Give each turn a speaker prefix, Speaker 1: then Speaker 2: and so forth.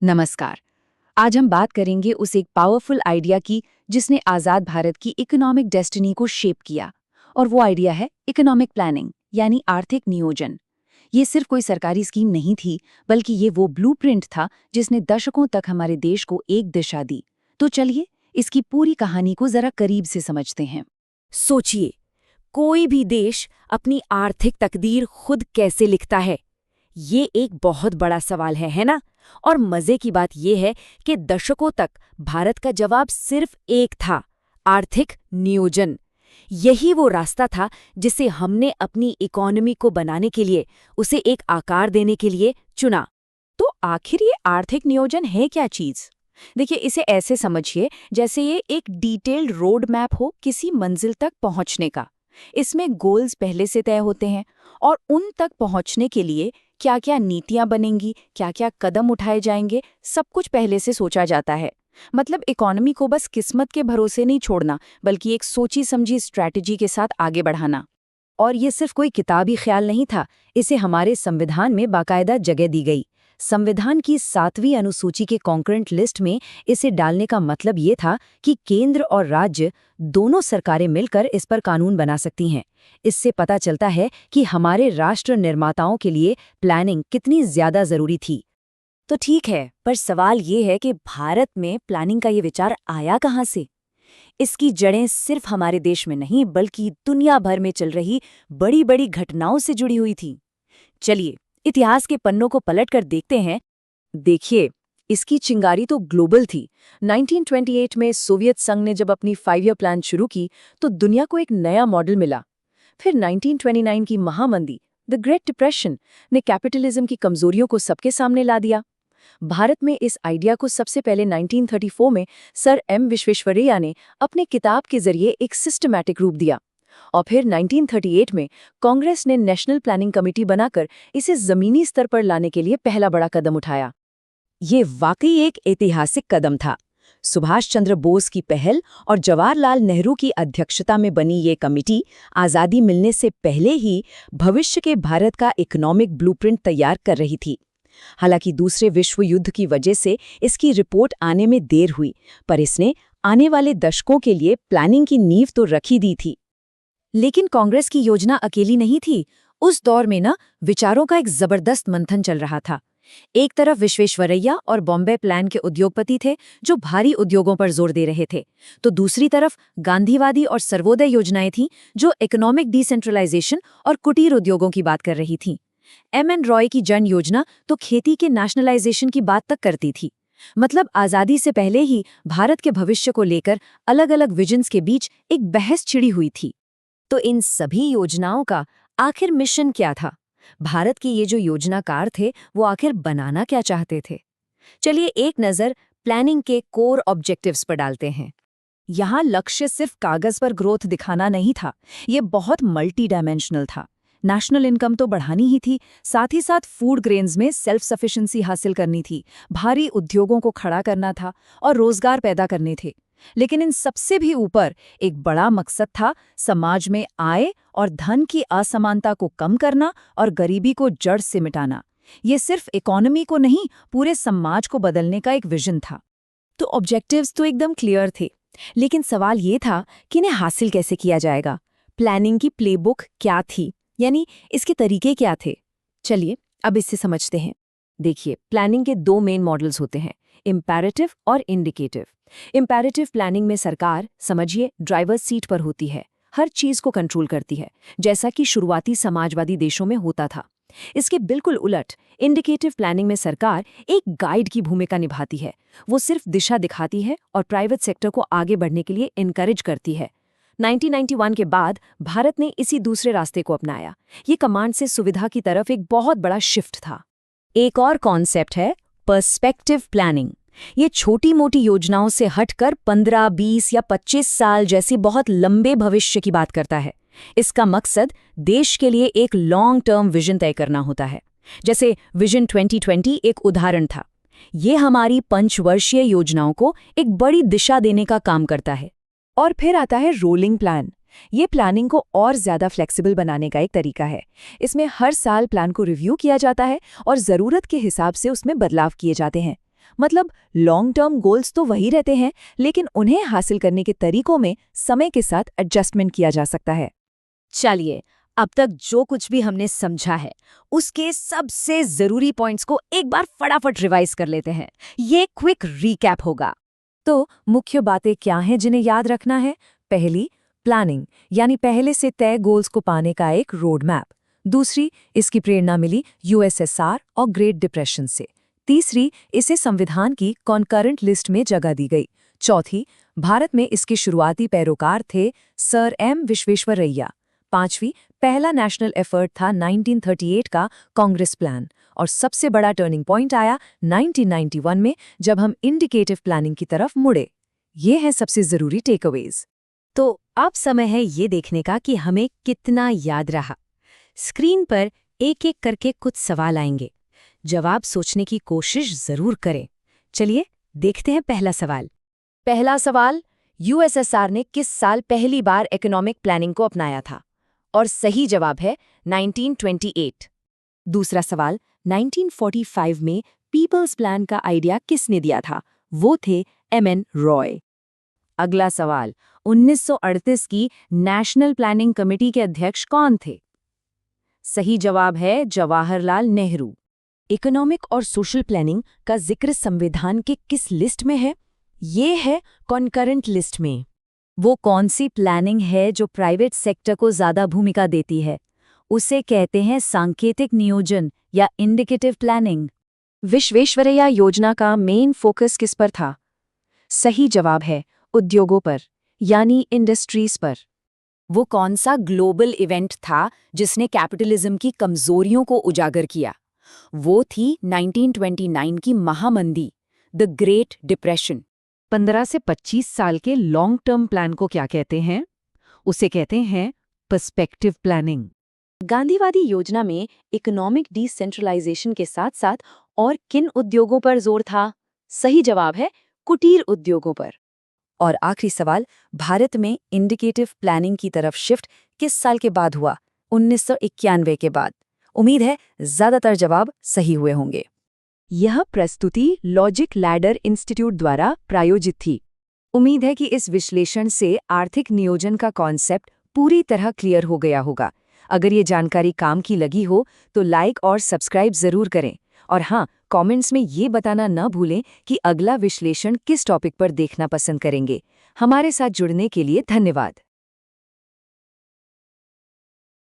Speaker 1: नमस्कार। आज हम बात करेंगे उस एक पावरफुल आइडिया की जिसने आज़ाद भारत की इकोनॉमिक डेस्टिनी को शेप किया। और वो आइडिया है इकोनॉमिक प्लानिंग, यानी आर्थिक नियोजन। ये सिर्फ कोई सरकारी स्कीम नहीं थी, बल्कि ये वो ब्लूप्रिंट था जिसने दशकों तक हमारे देश को एक दिशा दी। तो चलिए इसकी पूरी कहानी को जरा करीब से समझते हैं।
Speaker 2: सोचिए, कोई भी देश अपनी आर्थिक तकदीर खुद कैसे लिखता है? ये एक बहुत बड़ा सवाल है ना? और मजे की बात यह है कि दशकों तक भारत का जवाब सिर्फ एक था: आर्थिक नियोजन। यही वो रास्ता था जिसे हमने अपनी इकोनॉमी को बनाने के लिए, उसे एक आकार देने के लिए चुना।
Speaker 1: तो आखिर ये आर्थिक नियोजन है क्या चीज? देखिए, इसे ऐसे समझिए जैसे ये एक डिटेल्ड रोड मैप हो किसी मंजिल तक पहुंचने का। इसमें गोल्स पहले से तय होते हैं और उन तक पहुंचने के लिए क्या क्या नीतियां बनेंगी, क्या क्या कदम उठाए जाएंगे, सब कुछ पहले से सोचा जाता है। मतलब इकोनॉमी को बस किस्मत के भरोसे नहीं छोड़ना, बल्कि एक सोची समझी स्ट्रैटेजी के साथ आगे बढ़ाना। और ये सिर्फ कोई किताबी ख्याल नहीं था, इसे हमारे संविधान में बाकायदा जगह दी गई। संविधान की 7वीं अनुसूची के कॉन्करेंट लिस्ट में इसे डालने का मतलब ये था कि केंद्र और राज्य दोनों सरकारें मिलकर इस पर कानून बना सकती हैं। इससे पता चलता है कि हमारे राष्ट्र निर्माताओं के लिए प्लानिंग कितनी ज्यादा जरूरी थी।
Speaker 2: तो ठीक है, पर सवाल ये है कि भारत में प्लानिंग का ये विचार आया कहाँ से? इसकी जड़ें सिर्फ हमारे देश में नहीं, बल्कि दुनिया भर में चल रही बड़ी बड़ी घटनाओं से जुड़ी हुई थी। चलिए इतिहास के पन्नों को पलटकर देखते हैं।
Speaker 1: देखिए, इसकी चिंगारी तो ग्लोबल थी। 1928 में सोवियत संघ ने जब अपनी 5 ईयर प्लान शुरू की तो दुनिया को एक नया मॉडल मिला। फिर 1929 की महामंदी, द ग्रेट डिप्रेशन, ने कैपिटलिज्म की कमजोरियों को सबके सामने ला दिया। भारत में इस आइडिया को सबसे पहले 1934 में सर एम विश्वेश्वरैया ने अपने किताब के जरिए एक सिस्टमैटिक रूप दिया। और फिर 1938 में कांग्रेस ने नेशनल प्लानिंग कमेटी बनाकर इसे जमीनी स्तर पर लाने के लिए पहला बड़ा कदम उठाया। ये वाकई एक ऐतिहासिक कदम था। सुभाष चंद्र बोस की पहल और जवाहरलाल नेहरू की अध्यक्षता में बनी ये कमेटी आज़ादी मिलने से पहले ही भविष्य के भारत का इकोनॉमिक ब्लूप्रिंट तैयार कर रही थी। हालांकि दूसरे विश्व युद्ध की वजह से इसकी रिपोर्ट आने में देर हुई, पर इसने आने वाले दशकों के लिए प्लानिंग की नींव तो रखी दी थी।
Speaker 2: लेकिन कांग्रेस की योजना अकेली नहीं थी। उस दौर में विचारों का एक जबरदस्त मंथन चल रहा था। एक तरफ विश्वेश्वरैया और बॉम्बे प्लान के उद्योगपति थे जो भारी उद्योगों पर जोर दे रहे थे, तो दूसरी तरफ गांधीवादी और सर्वोदय योजनाएं थीं जो इकोनॉमिक डिसेंट्रलाइजेशन और कुटीर उद्योगों की बात कर रही थीं। एम.एन. रॉय की जन योजना तो खेती के नेशनलाइजेशन की बात तक करती थी। मतलब आज़ादी से पहले ही भारत के भविष्य को लेकर अलग-अलग विजन्स के बीच एक बहस छिड़ी हुई थी। तो इन सभी योजनाओं का आखिर मिशन क्या था? भारत के ये जो योजनाकार थे वो आखिर बनाना क्या चाहते थे? चलिए एक नज़र प्लानिंग के कोर ऑब्जेक्टिव्स पर डालते हैं।
Speaker 1: यहाँ लक्ष्य सिर्फ कागज पर ग्रोथ दिखाना नहीं था, ये बहुत मल्टी डायमेंशनल था। नेशनल इनकम तो बढ़ानी ही थी, साथ ही साथ फूड ग्रेन्स में सेल्फ सफिशिएंसी हासिल करनी थी, भारी उद्योगों को खड़ा करना था और रोजगार पैदा करने थे। लेकिन इन सबसे भी ऊपर एक बड़ा मकसद था समाज में आय और धन की असमानता को कम करना और गरीबी को जड़ से मिटाना। ये सिर्फ इकोनॉमी को नहीं, पूरे समाज को बदलने का एक विजन था।
Speaker 2: तो ऑब्जेक्टिव्स तो एकदम क्लियर थे, लेकिन सवाल ये था कि इन्हें हासिल कैसे किया जाएगा? प्लानिंग की प्लेबुक क्या थी, यानी इसके तरीके क्या थे? चलिए अब इससे समझते हैं। देखिए, प्लानिंग के 2 मेन मॉडल्स होते हैं, इम्पेरेटिव और इंडिकेटिव। इम्पेरेटिव प्लानिंग में सरकार, समझिए, ड्राइवर सीट पर होती है, हर चीज को कंट्रोल करती है, जैसा कि शुरुआती समाजवादी देशों में होता था। इसके बिल्कुल उलट इंडिकेटिव प्लानिंग में सरकार एक गाइड की भूमिका निभाती है। वो सिर्फ दिशा दिखाती है और प्राइवेट सेक्टर को आगे बढ़ने के लिए इनकरेज करती है। 1991 के बाद भारत ने इसी दूसरे रास्ते को अपनाया। ये कमांड से सुविधा की तरफ एक बहुत बड़ा शिफ्ट था। एक और कॉन्सेप्ट है पर्सपेक्टिव प्लानिंग। ये छोटी मोटी योजनाओं से हटकर 15, 20 या 25 साल जैसी बहुत लंबे भविष्य की बात करता है। इसका मकसद देश के लिए एक लॉन्ग टर्म विजन तय करना होता है। जैसे विजन 2020 एक उदाहरण था। ये हमारी 5 वर्षीय योजनाओं को एक बड़ी दिशा देने का काम करता है।
Speaker 1: और फिर आता है रोलिंग प्लान। ये प्लानिंग को और ज़्यादा फ्लेक्सिबल बनाने का एक तरीका है। इसमें हर साल प्लान को रिव्यू किया जाता है और ज़रूरत के हिसाब से उसमें बदलाव किए जाते हैं।
Speaker 2: मतलब लॉन्ग टर्म गोल्स तो वही रहते हैं, लेकिन उन्हें हासिल करने के तरीकों में समय के साथ एडजस्टमेंट किया जा सकता है।
Speaker 1: चलिए, अब तक जो कुछ भी हमने समझा है उसके सबसे जरूरी पॉइंट्स को एक बार फटाफट रिवाइज कर लेते हैं। ये क्विक रीकैप होगा।
Speaker 2: तो मुख्य बातें क्या हैं जिन्हें याद रखना है? पहली, प्लानिंग, यानी पहले से तय गोल्स को पाने का एक रोड मैप। दूसरी, इसकी प्रेरणा मिली यूएसएसआर और ग्रेट डिप्रेशन से। तीसरी, इसे संविधान की कॉन्करेंट लिस्ट में जगह दी गई। चौथी, भारत में इसके शुरुआती पैरोकार थे सर एम विश्वेश्वरैया। पांचवी, पहला नेशनल एफर्ट था 1938 का कांग्रेस प्लान। और सबसे बड़ा टर्निंग पॉइंट आया 1991 में, जब हम इंडिकेटिव प्लानिंग की तरफ मुड़े। ये हैं सबसे जरूरी टेकअवेज।
Speaker 1: तो अब समय है ये देखने का कि हमें कितना याद रहा। स्क्रीन पर एक एक करके कुछ सवाल आएंगे, जवाब सोचने की कोशिश जरूर करें। चलिए देखते हैं पहला सवाल। पहला सवाल, यूएसएसआर ने किस साल पहली बार इकोनॉमिक प्लानिंग को अपनाया था? और सही जवाब है 1928। दूसरा सवाल, 1945 में पीपल्स प्लान का आइडिया किसने दिया था? वो थे एमएन रॉय। अगला सवाल, 1938 की नेशनल प्लानिंग कमेटी के अध्यक्ष कौन थे? सही जवाब है जवाहरलाल नेहरू। इकोनॉमिक और सोशल प्लानिंग का जिक्र संविधान के किस लिस्ट में है? ये है कॉन्करेंट लिस्ट में। वो कौन सी प्लानिंग है जो प्राइवेट सेक्टर को ज्यादा भूमिका देती है? उसे कहते हैं सांकेतिक नियोजन या इंडिकेटिव प्लानिंग। विश्वेश्वरैया योजना का मेन फोकस किस पर था? सही जवाब है उद्योगों पर, यानी इंडस्ट्रीज पर। वो कौन सा ग्लोबल इवेंट था जिसने कैपिटलिज्म की कमजोरियों को उजागर किया? वो थी 1929 की महामंदी, द ग्रेट डिप्रेशन।
Speaker 2: 15 से 25 साल के लॉन्ग टर्म प्लान को क्या कहते हैं? उसे कहते हैं पर्सपेक्टिव प्लानिंग।
Speaker 1: गांधीवादी योजना में इकोनॉमिक डिसेंट्रलाइजेशन के साथ साथ और किन उद्योगों पर जोर था? सही जवाब है कुटीर उद्योगों पर। और आखिरी सवाल, भारत में इंडिकेटिव प्लानिंग की तरफ शिफ्ट किस साल के बाद हुआ? 1991 के बाद। उम्मीद है ज्यादातर जवाब सही हुए होंगे। यह प्रस्तुति लॉजिक लैडर इंस्टीट्यूट द्वारा प्रायोजित थी। उम्मीद है कि इस विश्लेषण से आर्थिक नियोजन का कॉन्सेप्ट पूरी तरह क्लियर हो गया होगा। अगर ये जानकारी काम की लगी हो तो लाइक और सब्सक्राइब जरूर करें। और हाँ, कमेंट्स में ये बताना न भूलें कि अगला विश्लेषण किस टॉपिक पर देखना पसंद करेंगे। हमारे साथ जुड़ने के लिए धन्यवाद।